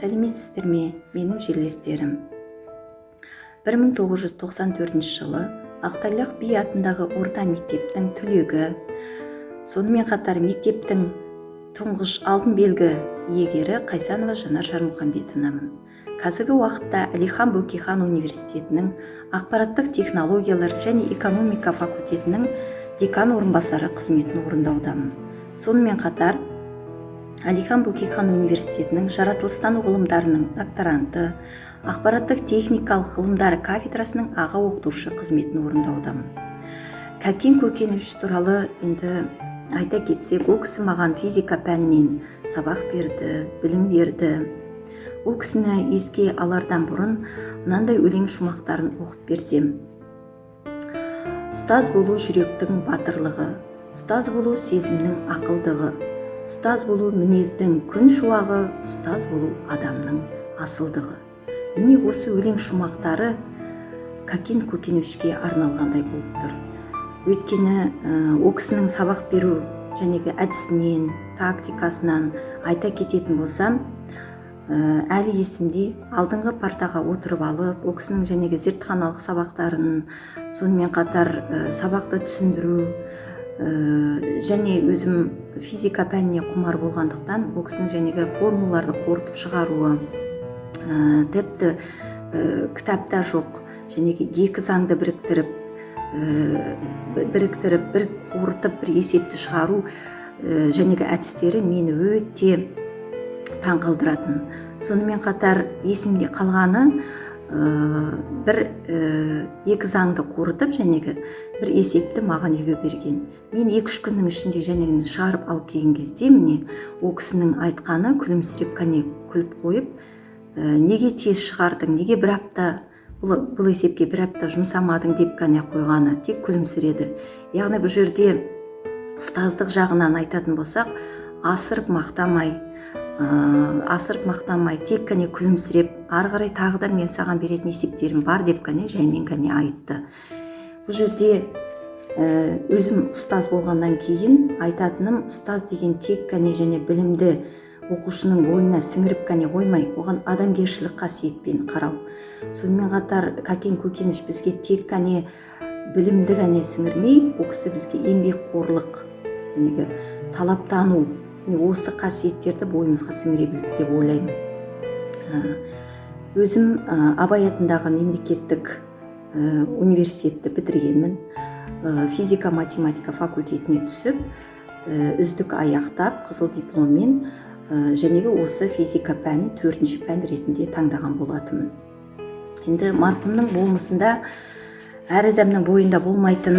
Сәлеметсіздер ме, менің жерлестерім? 1994 жылы Ақтайлақ би атындағы орта мектептің түлегі, сонымен қатар мектептің тұңғыш алтын белгі иегері Қайсанова Жанар Жармұхамбетовнамын. Қазіргі уақытта Әлихан Бөкейхан университетінің ақпараттық технологиялар және экономика факультетінің декан орынбасары қызметін орындаудамын. Сонымен қатар Әлихан Бөкейхан университетінің жаратылыстану ғылымдарының докторанты, ақпараттық техникалық ғылымдар кафедрасының аға оқытушы қызметін орындаудамын. Кәкен Көкенов туралы енді айта кетсек, ол кісі маған физика пәнінен сабақ берді, білім берді. Ол кісіні еске алардан бұрын мынандай өлең шумақтарын оқып берсем: ұстаз болу жүректің батырлығы, ұстаз болу сезімнің ақылдығы, ұстаз болу мінездің күн шуағы, ұстаз болу адамның асылдығы. Міне осы өлең шумақтары Кәкен Көкеновке арналғандай болып тұр. Өйткені ол кісінің сабақ беру жәнегі әдісінен, тактикасынан айта кететін болсам, әлі есімде, алдыңғы партаға отырып алып, ол кісінің жәнегі зертханалық сабақтарын, сонымен қатар сабақты түсіндіру, және өзім физика пәніне құмар болғандықтан, ол кісінің жәнегі формулаларды қорытып шығаруы, тіпті кітапта жоқ, жәнегі екі заңды біріктіріп, бір қорытып, бір есепті шығару жәнегі әдістері мені өте таңғалдыратын. Сонымен қатар есімде қалғаны екі заңды қорытып, жәнегі бір есепті маған үйге берген. Мен 2-3 күннің ішінде жәнегіні шығарып алып келген кезде, міне ол кісінің айтқаны күлімсіреп кәне күліп қойып, неге тез шығардың, неге бір апта бұл есепке бір апта жұмсамадың деп кәне қойғаны, тек күлімсіреді. Яғни бұл жерде ұстаздық жағынан айтатын болсақ, асырып мақтамай, тек кәне күлімсіреп, ары қарай тағы да мен саған беретін есептерім бар деп кәне жаймен кәне айтты. Бұл жерде өзім ұстаз болғаннан кейін айтатыным, ұстаз деген тек кәне және білімді оқушының бойына сіңіріп кәне қоймай, оған адамгершілік қасиетпен қарау. Сонымен қатар Кәкен Көкенов бізге тек кәне білімді кәне сіңірмей, ол кісі бізге еңбекқорлық, жәнегі талаптану, осы қасиеттерді бойымызға сіңіре білді деп ойлаймын. Өзім Абай атындағы мемлекеттік университетті бітіргенмін. Физика-математика факультетіне түсіп, үздік аяқтап, қызыл дипломмен жәнегі осы физика пәнін 4-ші пән ретінде таңдаған болатынмын. Енді марқұмның болмысында әр адамның бойында болмайтын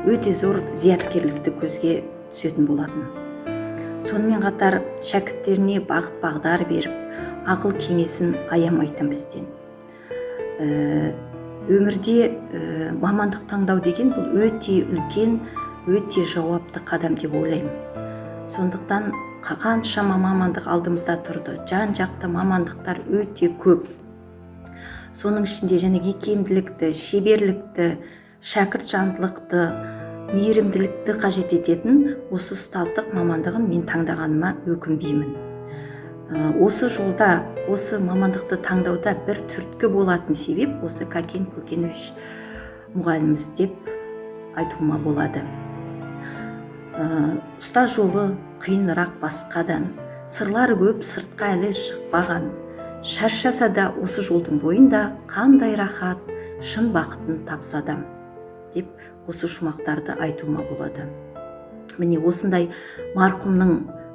өте зор зияткерлікті көзге түсетін болатын. Сонымен қатар шәкірттеріне бағыт-бағдар беріп, ақыл кеңесін аямайтын бізден. Өмірде мамандық таңдау деген бұл өте үлкен, өте жауапты қадам деп ойлаймын. Сондықтан қаншама мамандық алдымызда тұрды, жан-жақты мамандықтар өте көп. Соның ішінде жәнегі икемділікті, шеберлікті, шәкірт жандылықты, мейірімділікті қажет ететін осы ұстаздық мамандығын мен таңдағаныма өкінбеймін. Осы жолда, осы мамандықты таңдауда бір түрткі болатын себеп осы Кәкен Көкенов мұғаліміміз деп айтуыма болады. Ұстаз жолы қиынырақ басқадан, сырлары көп сыртқа әлі шықпаған, шаршаса да осы жолдың бойында қандай рахат, шын бақытын тапса адам деп осы шумақтарды айтуыма болады. Міне осындай марқұмның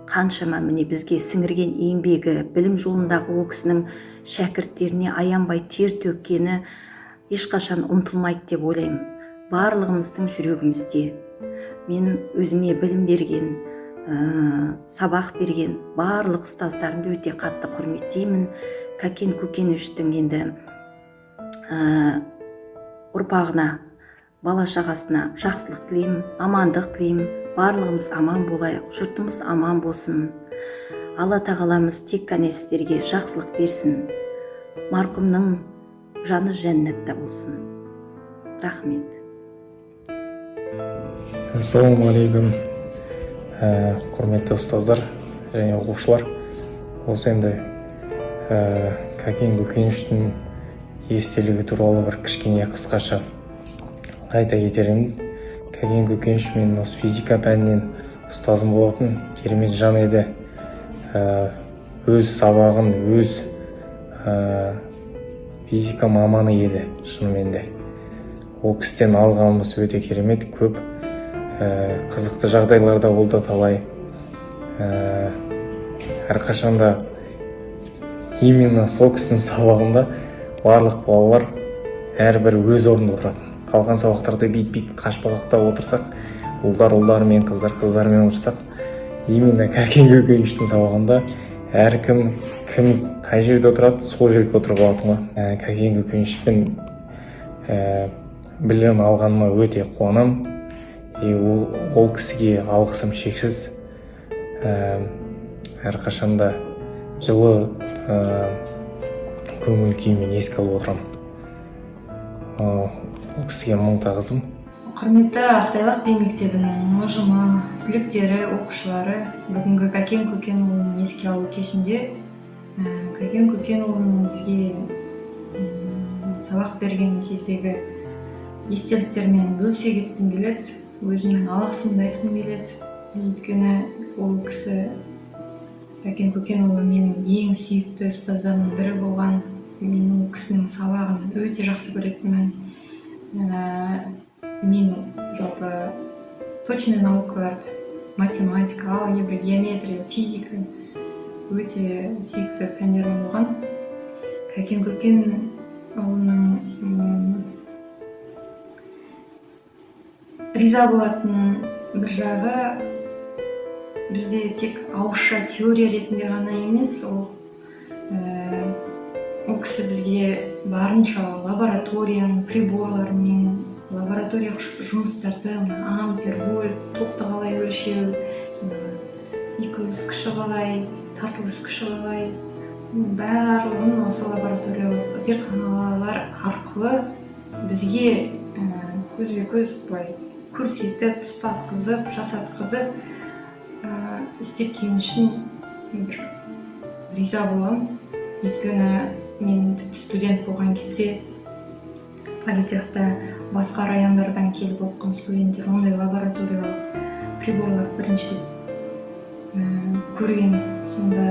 қаншама міне бізге сіңірген еңбегі, білім жолындағы ол кісінің шәкірттеріне аянбай тер төккені ешқашан ұмытылмайды деп ойлаймын. Барлығымыздың жүрегімізде. Мен өзіме білім берген, сабақ берген барлық ұстаздарымды өте қатты құрметтеймін. Кәкен Көкеновтің енді ұрпағына, бала-шағасына жақсылық тілеймін, амандық тілеймін. Барлығымыз аман болайық, жұртымыз аман болсын. Алла тағаламыз тек қана сіздерге жақсылық берсін. Марқұмның жаны жәннатта болсын. Рахмет. Ассалаумағалейкум, құрметті ұстаздар және оқушылар. Осы енді Кәкен Көкеневичтің естелігі туралы бір кішкене қысқаша айта кетерім. Кәкен Көкеневич мен осы физика пәнінен ұстазым болатын керемет жан еді. Өз сабағын, өз физика маманы еді шынымен де. Ол кісіден алғанымыз өте керемет, көп қызықты жағдайларда болды талай. Әрқашанда именно сол кісінің сабағында барлық балалар әрбір өз орнында отыратын. Қалған сабақтарда бейт қашпалақтап отырсақ, ұлдармен, қыздармен отырсақ, именно Кәкен Көкеневичтің сабағында әркім кім қай жерде отырады, сол жерге отырып алатын. Кәкен Көкеневичпен білім алғаныма өте қуанам. Ол кісіге алғысым шексіз. Әрқашанда жылы көңіл күймен еске алып отырамын. Ол кісіге мың тағзым. Құрметті Ақтайлақ би мектебінің ұжымы, түлектері, оқушылары, бүгінгі Кәкен Көкенұлын еске алу кешінде Кәкен Көкенұлының бізге сабақ берген кездегі естеліктермен бөлісе кеткім келеді. Өзімнің алғысымды айтқым келеді. Өйткені ол кісі, Кәкен Көкенұлы, менің ең сүйікті ұстаздарымның бірі болған. Мен ол кісінің сабағын өте жақсы көретінмін. Мен жалпы точный наукаларды, математика, алгебра, геометрия, физика өте сүйікті пәндерім болған. Кәкен Көкенұлының риза болатын бір жағы, бізде тек ауызша теория ретінде ғана емес, ол кісі бізге барынша лабораторияның приборларымен, лаборатория жұмыстарды, ампер, вольт, тоқты қалай өлшеу, екіліс күші қалай, тартылыс күші қалай, барлығын осы лабораториялық зертханалар арқылы бізге көзбе-көз былай көрсетіп, ұстатқызып, жасатқызып істеткен үшін бір риза боламын. Өйткені мен студент болған кезде политехта басқа райондардан келіп оқыған студенттер ондай лабораториялық приборлар бірінші рет көрген. Сонда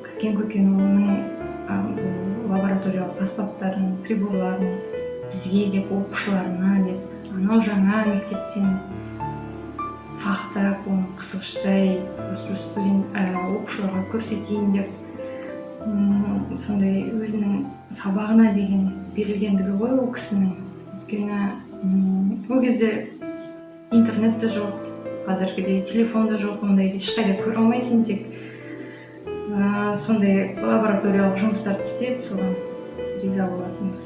Кәкен Көкенұлының лабораториялық аспаптарын, приборларын бізге деп, оқушыларына деп, анау жаңа мектептен сақтап, оны қызғыштай осы оқушыларға көрсетейін деп, сондай өзінің сабағына деген берілгендігі ғой ол кісінің. Өйткені ол кезде интернет те жоқ, қазіргідей телефон да жоқ, ондайды ешқайда көре алмайсың, тек сондай лабораториялық жұмыстарды істеп, соған риза болатынбыз.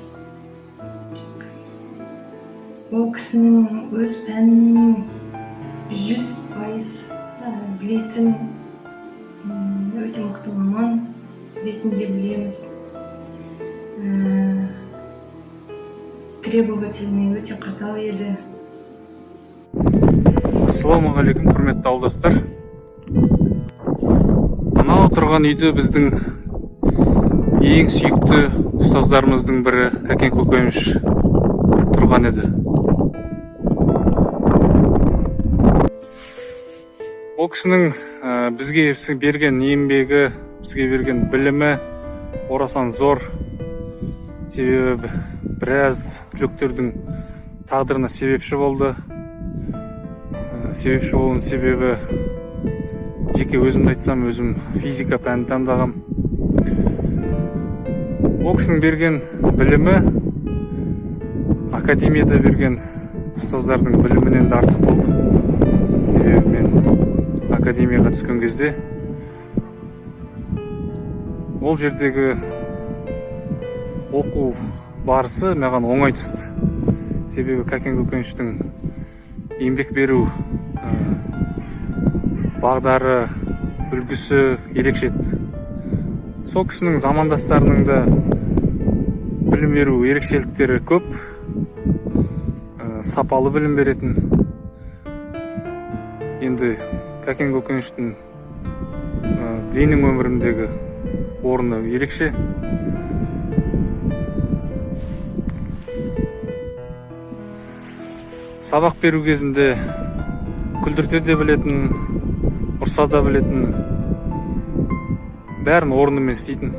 Ол кісінің өз пәнінің 100% білетін өте мықты маман ретінде білеміз. Требовательный, өте қатал еді. Ассалаумағалейкум, құрметті ауылдастар. Анау тұрған үйде біздің ең сүйікті ұстаздарымыздың бірі Кәкен Көкеневич тұрған еді. Ол кісінің бізге берген еңбегі, бізге берген білімі орасан зор. Себебі біраз түлектердің тағдырына себепші болды. Себепші болуының себебі, жеке өзімді айтсам, өзім физика пәнін таңдағам. Ол кісінің берген білімі академияда берген ұстаздардың білімінен де артық болды. Себебі мен академияға түскен кезде ол жердегі оқу барысы маған оңай түсті. Себебі Кәкен Көкеневичтің еңбек беру бағдары, үлгісі ерекше еді. Сол кісінің замандастарының да білім беру ерекшеліктері көп, сапалы білім беретін. Енді Кәкен Көкеневичтің менің өмірімдегі орны ерекше. Сабақ беру кезінде күлдірте де білетін, ұрса да білетін, бәрін орнымен істейтін.